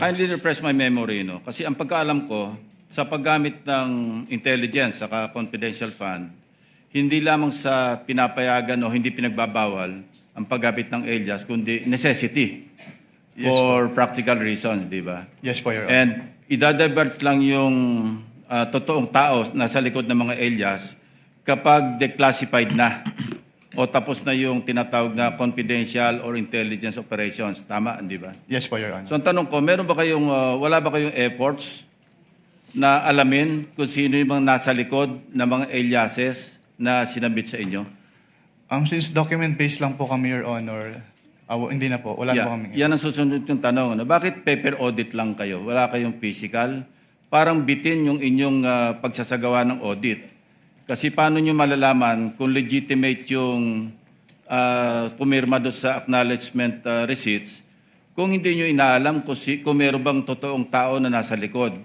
Kindly refresh my memory, no? Kasi ang pagkaalam ko, sa paggamit ng intelligence saka confidential fund, hindi lamang sa pinapayagan o hindi pinagbabawal ang paggamit ng alias, kundi necessity for practical reasons, di ba? Yes po, Your Honor. And idadivert lang yung totoong tao nasa likod ng mga alias kapag declassified na o tapos na yung tinatawag na confidential or intelligence operations. Tama, di ba? Yes po, Your Honor. So ang tanong ko, wala ba kayong efforts na alamin kung sino yung mga nasa likod ng mga aliases na sinabit sa inyo? Since document-based lang po kami, Your Honor, hindi na po. Wala na po kami. Yan ang susunod yung tanong. Ano? Bakit paper audit lang kayo? Wala kayong physical? Parang bitin yung inyong pagsasagawa ng audit. Kasi paano nyo malalaman kung legitimate yung pumirma doon sa acknowledgement receipts kung hindi nyo inaalam kung meron bang totoong tao na nasa likod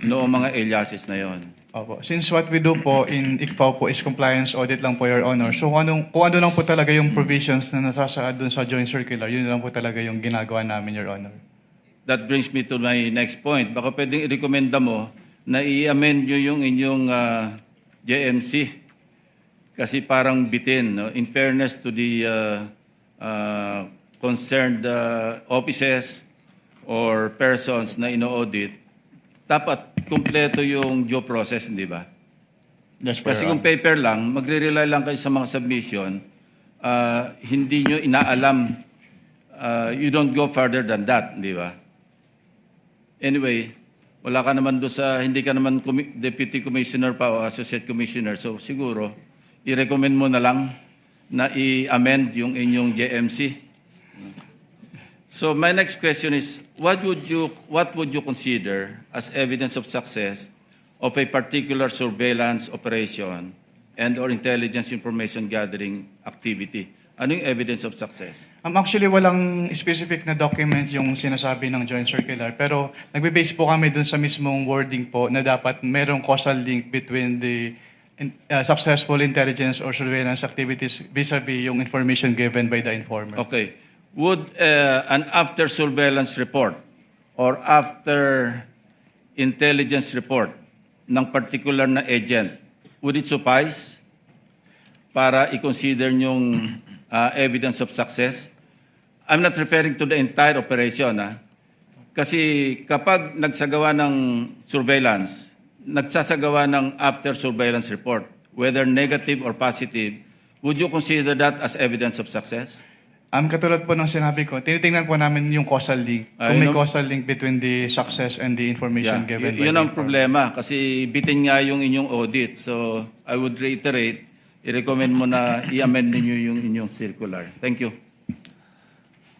noong mga aliases na yon? Opo. Since what we do po in ICFAO po is compliance audit lang po, Your Honor. So kung ano lang po talaga yung provisions na nasasaad doon sa joint circular, yun lang po talaga yung ginagawa namin, Your Honor. That brings me to my next point. Baka pwedeng i-recommenda mo na i-amend nyo yung inyong JMC. Kasi parang bitin. No? In fairness to the concerned offices or persons na ino-audit, dapat kumpleto yung due process, hindi ba? Yes, Kasi kung paper lang, magre-rely lang kayo sa mga submission, hindi nyo inaalam, you don't go further than that, di ba? Anyway, wala ka naman doon hindi ka naman deputy commissioner pa o associate commissioner, so siguro, i-recommend mo na lang na i-amend yung inyong JMC. So my next question is, what would you consider as evidence of success of a particular surveillance operation and or intelligence information gathering activity? Ano yung evidence of success? Actually, walang specific na document yung sinasabi ng joint circular, pero nagbe-base po kami dun sa mismong wording po na dapat merong causal link between the successful intelligence or surveillance activities vis-a-vis yung information given by the informer. Okay. Would an after surveillance report or after intelligence report ng particular na agent, would it suffice para i-consider yung evidence of success? I'm not referring to the entire operation. Kasi kapag nagsagawa ng surveillance, nagsasagawa ng after surveillance report, whether negative or positive, would you consider that as evidence of success? Katulad po ng sinabi ko, tinitingnan po namin yung causal link. Kung may causal link between the success and the information given by yun the ang informer. problema kasi bitin nga yung inyong audit. So I would reiterate, i-recommend mo na i-amend ninyo yung inyong circular. Thank you.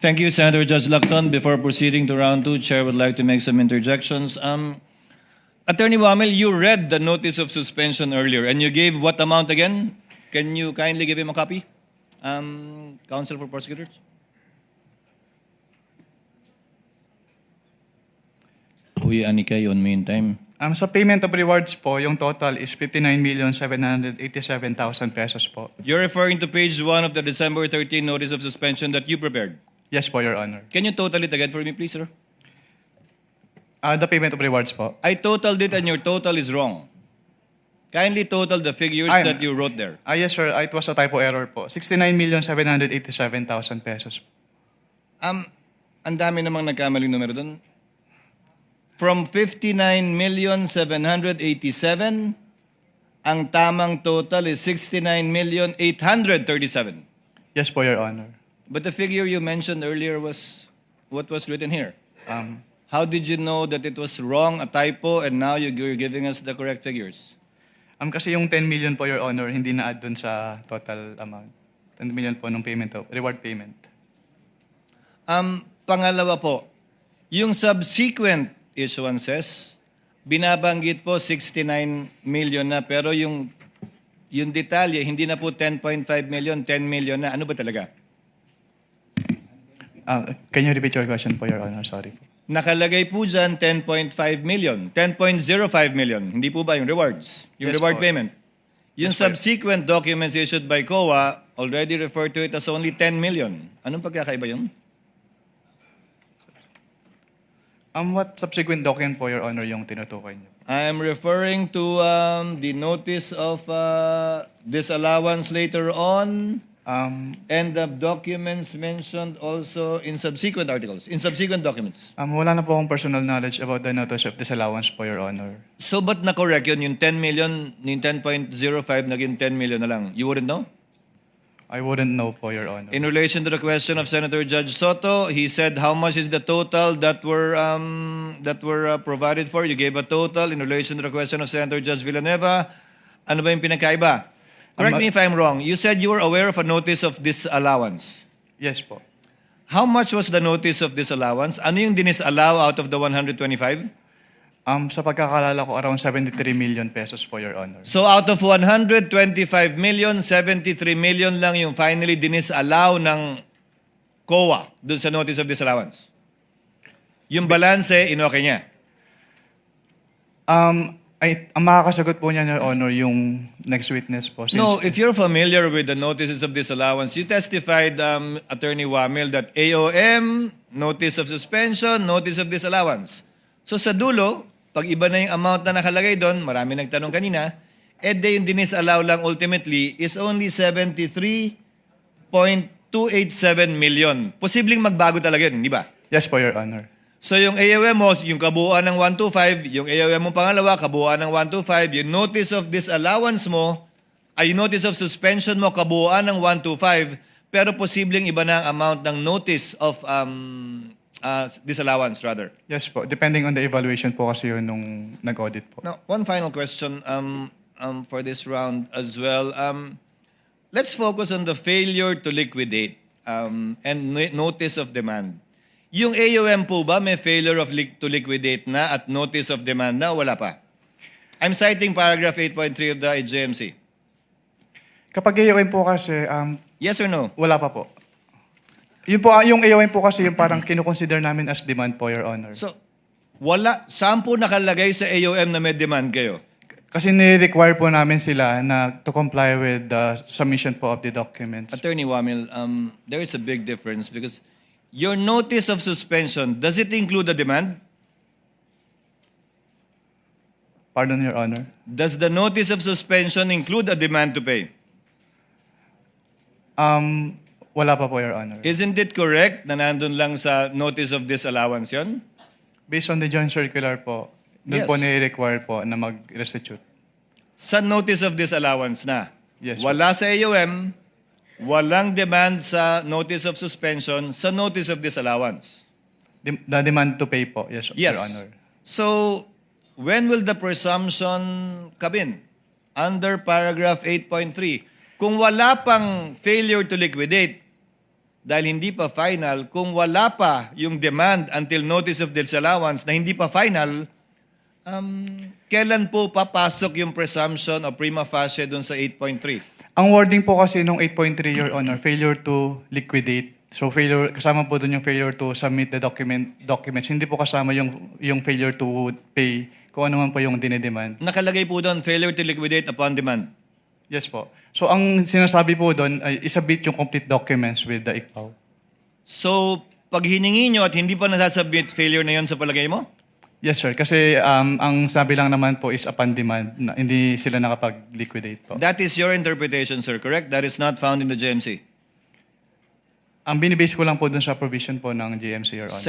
Thank you, Senator Judge Lacson. Before proceeding to round two, Chair would like to make some interjections. Attorney Wamil, you read the notice of suspension earlier and you gave what amount again? Can you kindly give him a copy? Counsel for prosecutors? Uy, Anika, yun meantime. Sa payment of rewards po, yung total is 59,787,000 pesos po. You're referring to page 1 of the December 13 notice of suspension that you prepared. Yes po, Your Honor. Can you total it again for me, please, sir? The payment of rewards po. I totaled it and your total is wrong. Kindly total the figures that you wrote there. Yes, sir. It was a typo error po. 69,787,000 pesos. Ang dami namang nagkamaling numero doon. From 59,787, ang tamang total is 69,837. Yes po, Your Honor. But the figure you mentioned earlier was what was written here. How did you know that it was wrong, a typo, and now you're giving us the correct figures? Kasi yung 10 million po, Your Honor, hindi na-add dun sa total amount. 10 million po ng payment, reward payment. Pangalawa po, yung subsequent issuances, binabanggit po 69 million na, pero yung detalye, hindi na po 10.5 million, 10 million na. Ano ba talaga? Can you repeat your question po, Your Honor? Sorry po. Nakalagay po dyan 10.5 million, 10.05 million. Hindi po ba yung rewards? Yung Yes reward po. payment? Yung Yes, po. subsequent documents issued by COA already referred to it as only 10 million. Anong pagkakaiba yun? What subsequent document po, Your Honor, yung tinutukoy niyo? I am referring to the notice of disallowance later on and the documents mentioned also in subsequent articles, in subsequent documents. Wala na po akong personal knowledge about the notice of disallowance po, Your Honor. So ba't na-correct yun? Yung 10 million, yung 10.05 naging 10 million na lang. You wouldn't know? I wouldn't know po, Your Honor. In relation to the question of Senator Judge Soto, he said how much is the total that were provided for. You gave a total. In relation to the question of Senator Judge Villanueva, ano ba yung pinagkaiba? Correct me if I'm wrong. You said you were aware of a notice of disallowance. Yes po. How much was the notice of disallowance? Ano yung dinisallow out of the 125? Sa pagkakalala ko, around 73 million pesos po, Your Honor. So out of 125 million, 73 million lang yung finally dinisallow ng COA dun sa notice of disallowance. Yung balance, inoke niya. Ang makakasagot po niya, Your Honor, yung next witness po. No, if you're familiar with the notices of disallowance, you testified, Attorney Wamil, that AOM, notice of suspension, notice of disallowance. So sa dulo, pag iba na yung amount na nakalagay doon, marami nagtanong kanina, yung dinisallow lang ultimately is only 73.287 million. Posibleng magbago talaga yun, di ba? Yes po, Your Honor. So yung AOM mo, yung kabuuan ng 125, yung AOM mo pangalawa, kabuuan ng 125, yung notice of disallowance mo, ay yung notice of suspension mo, kabuuan ng 125, pero posibleng iba na ang amount ng notice of disallowance rather. Yes po. Depending on the evaluation po kasi yun nung nag-audit po. Now, one final question for this round as well. Let's focus on the failure to liquidate and notice of demand. Yung AOM po ba may failure to liquidate na at notice of demand na? Wala pa. I'm citing paragraph 8.3 of the IJMC. Kapag AOM po kasi, Yes or no? wala pa po. Yun po, yung AOM po kasi yung parang kinukonsider namin as demand po, Your Honor. So, saan po nakalagay sa AOM na may demand kayo? Kasi ni-require po namin sila na to comply with the submission po of the documents. Attorney Wamil, there is a big difference because your notice of suspension, does it include the demand? Pardon, Your Honor. Does the notice of suspension include a demand to pay? Wala pa po, Your Honor. Isn't it correct na nandun lang sa notice of disallowance yun? Based on the joint circular po, doon Yes. po ni-require po na mag-restitute. Sa notice of disallowance na. Yes, po. Wala sa AOM, walang demand sa notice of suspension, sa notice of disallowance. The demand to pay po, yes, Yes. Your Honor. So, when will the presumption come in? Under paragraph 8.3. Kung wala pang failure to liquidate, dahil hindi pa final, kung wala pa yung demand until notice of disallowance na hindi pa final, kailan po papasok yung presumption o prima facie dun sa 8.3? Ang wording po kasi nung 8.3, Your Honor, failure to liquidate. So kasama po doon yung failure to submit the documents. Hindi po kasama yung failure to pay kung ano man po yung dinedemand. Nakalagay po doon, failure to liquidate upon demand. Yes po. So ang sinasabi po doon ay isubmit yung complete documents with the ICPAO. So, pag hiningi nyo at hindi pa nasasubmit, failure na yun sa palagay mo? Yes, sir. Kasi ang sabi lang naman po is upon demand. Na hindi sila nakapag-liquidate po. That is your interpretation, sir, correct? That is not found in the GMC. Ang binibase ko lang po doon sa provision po ng GMC, Your Honor.